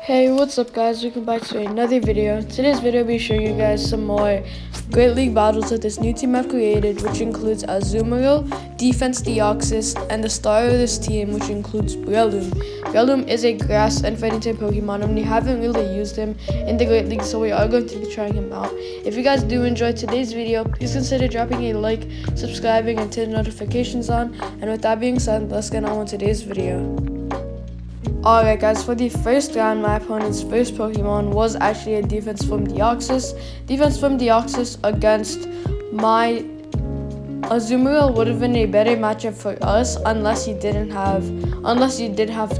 Hey, what's up guys? Welcome back to another video. Today's video will be showing you guys some more Great League battles that this new team have created, which includes Azumarill, Defense Deoxys, and the star of this team, which includes Breloom. Breloom is a grass and fighting type Pokemon, and we haven't really used him in the Great League, so we are going to be trying him out. If you guys do enjoy today's video, please consider dropping a like, subscribing, and turn notifications on. And with that being said, let's get on with today's video. Alright guys, for the first round, my opponent's first Pokemon was actually a Defense from Deoxys. Defense from Deoxys against my Azumarill would have been a better matchup for us unless he did have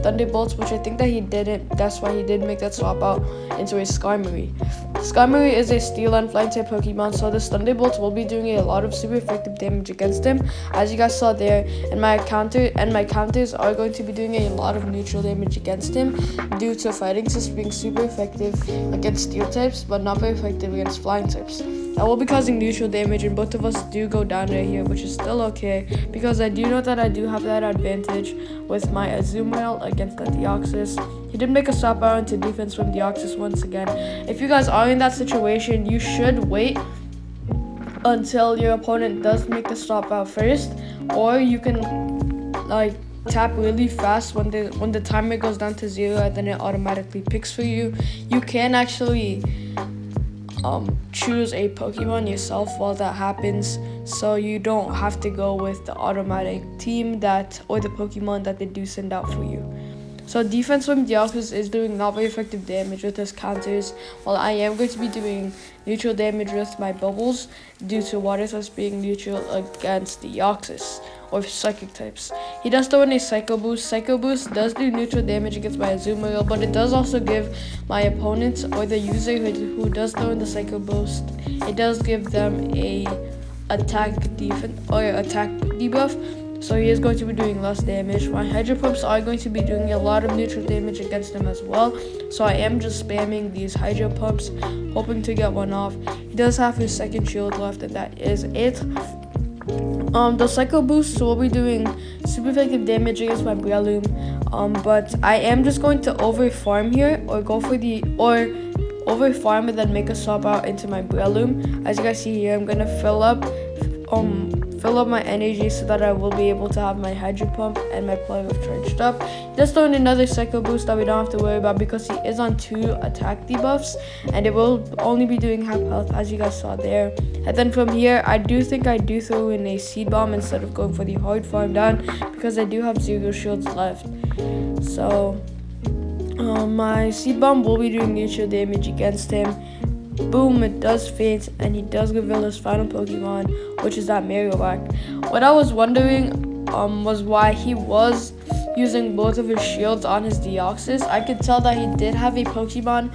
Thunderbolts, which I think that he didn't. That's why he did make that swap out into a Skarmory. Skarmory is a Steel and Flying type Pokemon, so this Thunderbolts will be doing a lot of super effective damage against him, as you guys saw there. And my counters are going to be doing a lot of neutral damage against him due to Fighting Types being super effective against Steel types, but not very effective against Flying types. That will be causing neutral damage, and both of us do go down right here, which is still okay, because I do know that I do have that advantage with my Azumarill against the Deoxys. He did make a swap out into Defense from Deoxys once again. If you guys are in that situation, you should wait until your opponent does make the swap out first, or you can tap really fast when the timer goes down to 0, and then it automatically picks for you. You can actually choose a Pokemon yourself while that happens, so you don't have to go with the automatic team or the Pokemon that they do send out for you. So Defense from Deoxys is doing not very effective damage with his counters, while I am going to be doing neutral damage with my bubbles due to water types being neutral against Deoxys or psychic types. He does throw in a Psycho Boost. Psycho Boost does do neutral damage against my Azumarill, but it does also give my opponents or the user who does throw in the Psycho Boost, it does give them a attack debuff. So he is going to be doing less damage. My Hydro Pumps are going to be doing a lot of neutral damage against him as well. So I am just spamming these Hydro Pumps, hoping to get one off. He does have his second shield left, and that is it. The Psycho Boost will be doing super effective damage against my Breloom. But I am just going to overfarm here, or overfarm and then make a swap out into my Breloom. As you guys see here, I'm gonna fill up my energy so that I will be able to have my Hydro Pump and my Plug of charged up. Just throwing another Psycho Boost that we don't have to worry about because he is on 2 attack debuffs, and it will only be doing half health, as you guys saw there. And then from here, I do think I do throw in a Seed Bomb instead of going for the hard farm down, because I do have 0 shields left. So my Seed Bomb will be doing neutral damage against him. Boom, it does faint, and he does reveal his final Pokemon, which is that Marowak. What I was wondering was why he was using both of his shields on his Deoxys. I could tell that he did have a Pokemon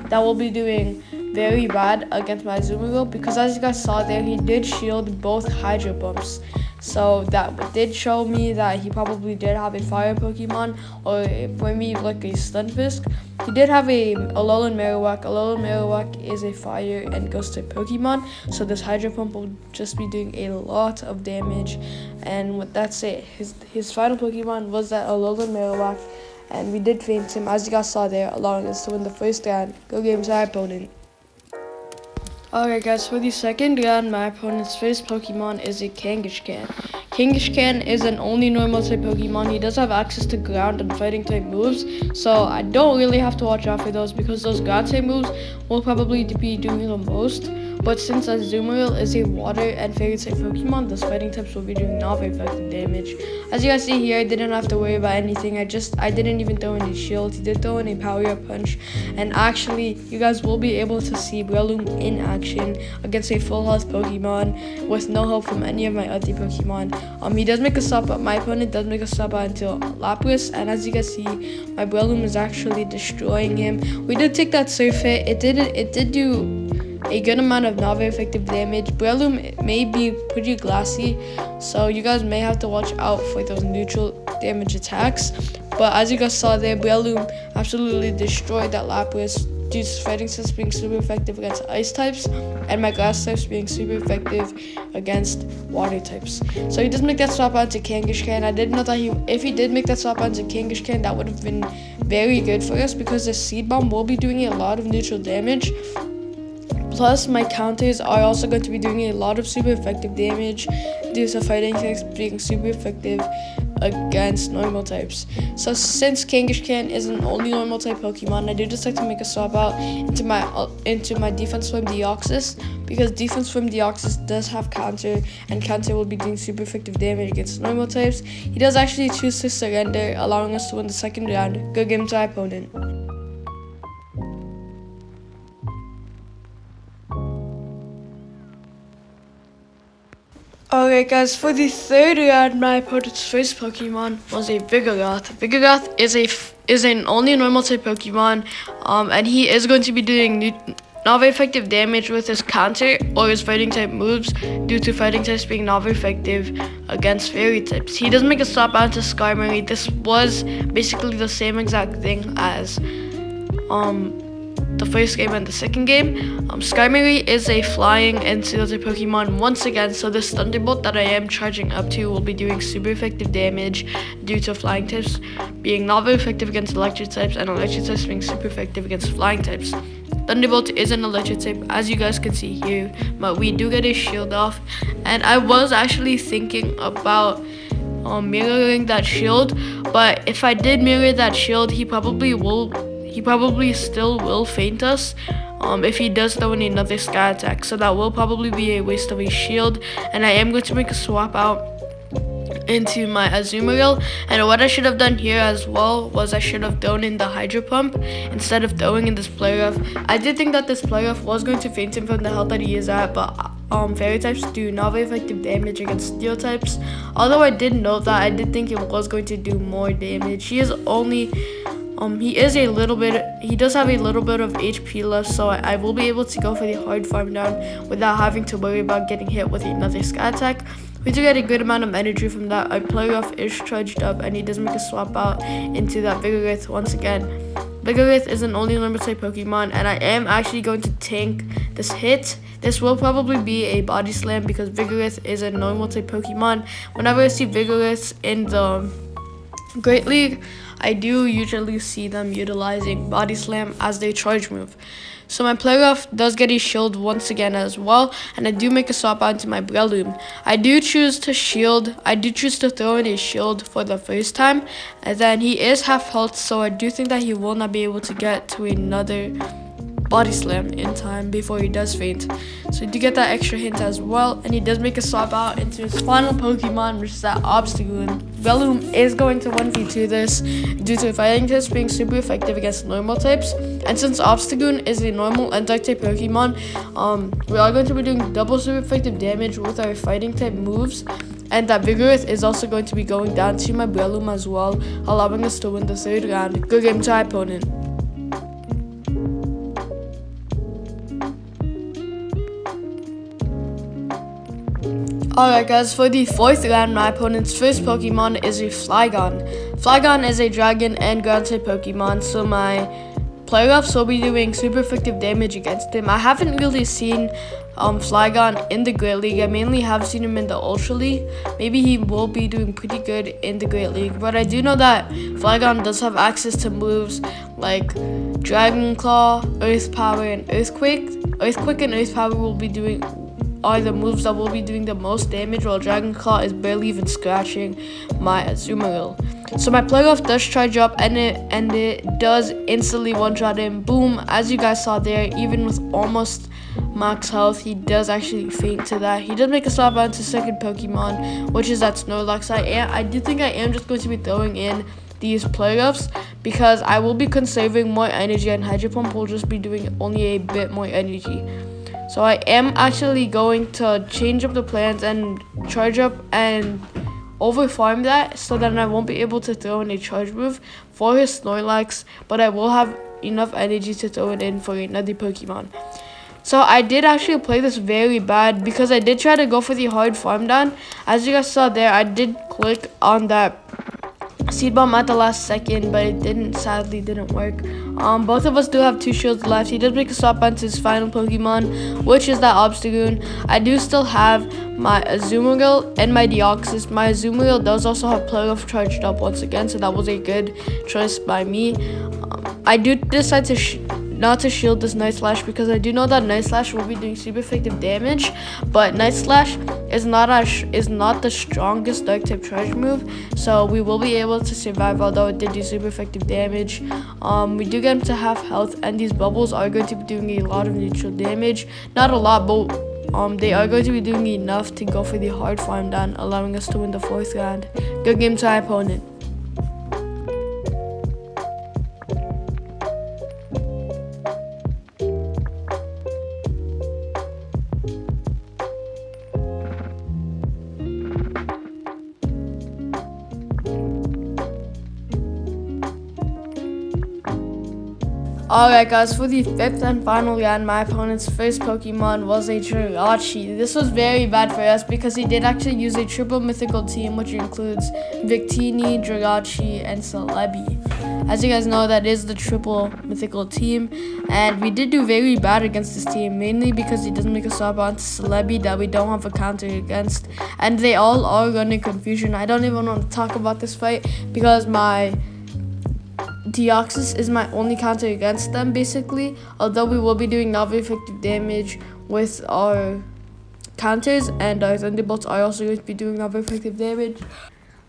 that will be doing very bad against my Azumarill, because as you guys saw there, he did shield both Hydro Pumps. So that did show me that he probably did have a fire Pokemon, or for me like a Stunfisk. He did have a Alolan Marowak. Alolan Marowak is a fire and ghost type Pokemon, so this Hydro Pump will just be doing a lot of damage. And that's it. His final Pokemon was that Alolan Marowak, and we did faint him, as you guys saw there, allowing us to win the first round. Go Games, our opponent. Alright guys, for the second round, my opponent's first Pokemon is a Kangaskhan. Kangaskhan is an only normal type Pokemon. He does have access to ground and fighting type moves, so I don't really have to watch out for those, because those ground type moves will probably be doing the most. But since Azumarill is a water and fairy type Pokemon, those fighting types will be doing not very effective damage. As you guys see here, I didn't have to worry about anything. I didn't even throw in a shield. He did throw in a power up punch, and actually you guys will be able to see Breloom in action against a full health Pokemon with no help from any of my other Pokemon. He does make a swap out. My opponent does make a swap out into Lapras, and as you guys see, my Breloom is actually destroying him. We did take that Surf hit. It did do a good amount of not very effective damage. Breloom may be pretty glassy, so you guys may have to watch out for those neutral damage attacks. But as you guys saw there, Breloom absolutely destroyed that Lapras due to fighting types being super effective against ice types, and my grass types being super effective against water types. So he does make that swap out to Kangaskhan. I didn't know that if he did make that swap out to Kangaskhan, that would have been very good for us because the seed bomb will be doing a lot of neutral damage. Plus, my counters are also going to be doing a lot of super effective damage due to fighting types being super effective against normal types. So since Kangaskhan is an only normal type Pokemon, I do decide to make a swap out into my Defense from Deoxys, because Defense from Deoxys does have counter, and counter will be doing super effective damage against normal types. He does actually choose to surrender, allowing us to win the second round. Good game to our opponent. Alright guys, for the third round, my opponent's first Pokemon was a Vigoroth. Vigoroth is an only normal type Pokemon, and he is going to be doing not very effective damage with his counter or his fighting type moves due to fighting types being not very effective against fairy types. He does make a swap out to Skarmory. This was basically the same exact thing as the first game and the second game. Skarmory is a flying and sealed Pokemon once again, so this Thunderbolt that I am charging up to will be doing super effective damage due to flying types being not very effective against electric types and electric types being super effective against flying types. Thunderbolt is an electric type, as you guys can see here, but we do get a shield off, and I was actually thinking about mirroring that shield, but if I did mirror that shield, he probably still will feint us if he does throw in another sky attack, so that will probably be a waste of a shield. And I am going to make a swap out into my Azumarill, and what I should have done here as well was I should have thrown in the Hydro Pump instead of throwing in this Playoff. I did think that this Playoff was going to feint him from the health that he is at, but fairy types do not very effective damage against steel types. Although I did know that, I did think it was going to do more damage. He does have a little bit of HP left, so I will be able to go for the hard farm down without having to worry about getting hit with another sky attack. We do get a good amount of energy from that. Our Playoff is charged up, and he does make a swap out into that Vigoroth once again. Vigoroth is an only normal type Pokemon, and I am actually going to tank this hit. This will probably be a body slam because Vigoroth is a normal type Pokemon. Whenever I see Vigoroths in the Great League, I do usually see them utilizing Body Slam as their charge move. So my Playoff does get a shield once again as well, and I do make a swap out into my Breloom. I do choose to throw in a shield for the first time, and then he is half health, so I do think that he will not be able to get to another Body Slam in time before he does faint. So you do get that extra hint as well, and he does make a swap out into his final Pokemon, which is that Obstagoon. Breloom is going to 1v2 this due to fighting types being super effective against normal types, and since Obstagoon is a normal and dark type Pokemon, we are going to be doing double super effective damage with our fighting type moves, and that Vigoroth is also going to be going down to my Breloom as well, allowing us to win the third round. Good game to our opponent. Alright guys, for the fourth round, my opponent's first Pokemon is a Flygon. Flygon is a dragon and ground type Pokemon, so my Playoffs will be doing super effective damage against him. I haven't really seen Flygon in the Great League. I mainly have seen him in the Ultra League. Maybe he will be doing pretty good in the Great League, but I do know that Flygon does have access to moves like Dragon Claw, Earth Power, and Earthquake. Earthquake and Earth Power are the moves that will be doing the most damage, while Dragon Claw is barely even scratching my Azumarill. So my Playoff does charge up, and it does instantly one-shot him. Boom, as you guys saw there, even with almost max health, he does actually faint to that. He does make a swap out to second Pokemon, which is that Snorlax. I do think I am just going to be throwing in these Playoffs because I will be conserving more energy, and Hydro Pump will just be doing only a bit more energy. So I am actually going to change up the plans and charge up and overfarm that so that I won't be able to throw in a charge move for his Snorlax, but I will have enough energy to throw it in for another Pokemon. So I did actually play this very bad because I did try to go for the hard farm down. As you guys saw there, I did click on that seed bomb at the last second, but it sadly didn't work. Both of us do have 2 shields left. He does make a swap onto his final Pokemon, which is that Obstagoon. I do still have my Azumarill and my Deoxys. My Azumarill does also have Play-Rough charged up once again, so that was a good choice by me. I do decide to not to shield this Night Slash because I do know that Night Slash will be doing super effective damage, but Night Slash is not the strongest Dark type charge move, so we will be able to survive, although it did do super effective damage. We do get him to half health, and these bubbles are going to be doing a lot of neutral damage. Not a lot, but they are going to be doing enough to go for the hard farm down, allowing us to win the 4th round. Good game to our opponent. Alright guys, for the 5th and final round, my opponent's first Pokemon was a Jirachi. This was very bad for us because he did actually use a triple mythical team, which includes Victini, Jirachi, and Celebi. As you guys know, that is the triple mythical team, and we did do very bad against this team, mainly because he doesn't make a swap onto Celebi that we don't have a counter against, and they all are running Confusion. I don't even want to talk about this fight because my Deoxys is my only counter against them, basically, although we will be doing not very effective damage with our counters, and our Thunderbolts are also going to be doing not very effective damage.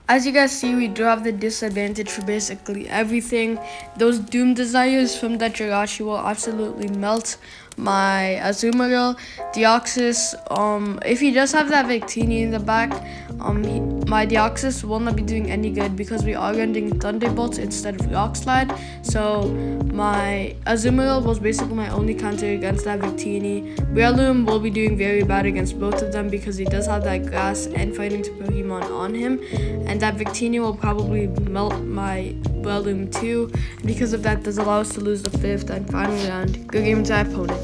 As you guys see, we do have the disadvantage for basically everything. Those Doom Desires from that Jirachi will absolutely melt my Azumarill. Deoxys, if he does have that Victini in the back, my Deoxys will not be doing any good because we are running Thunderbolts instead of Rock Slide. So my Azumarill was basically my only counter against that Victini. Breloom will be doing very bad against both of them because he does have that Grass and Fighting to Pokemon on him, and that Victini will probably melt my Breloom too. Because of that, does allow us to lose the 5th and final round. Good game to our opponent.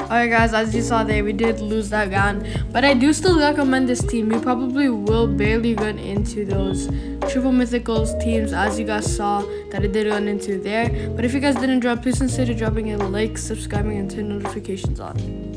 Alright guys, as you saw there, we did lose that round, but I do still recommend this team. You probably will barely run into those triple mythicals teams, as you guys saw that I did run into there. But if you guys did enjoy, please consider dropping a like, subscribing, and turn notifications on.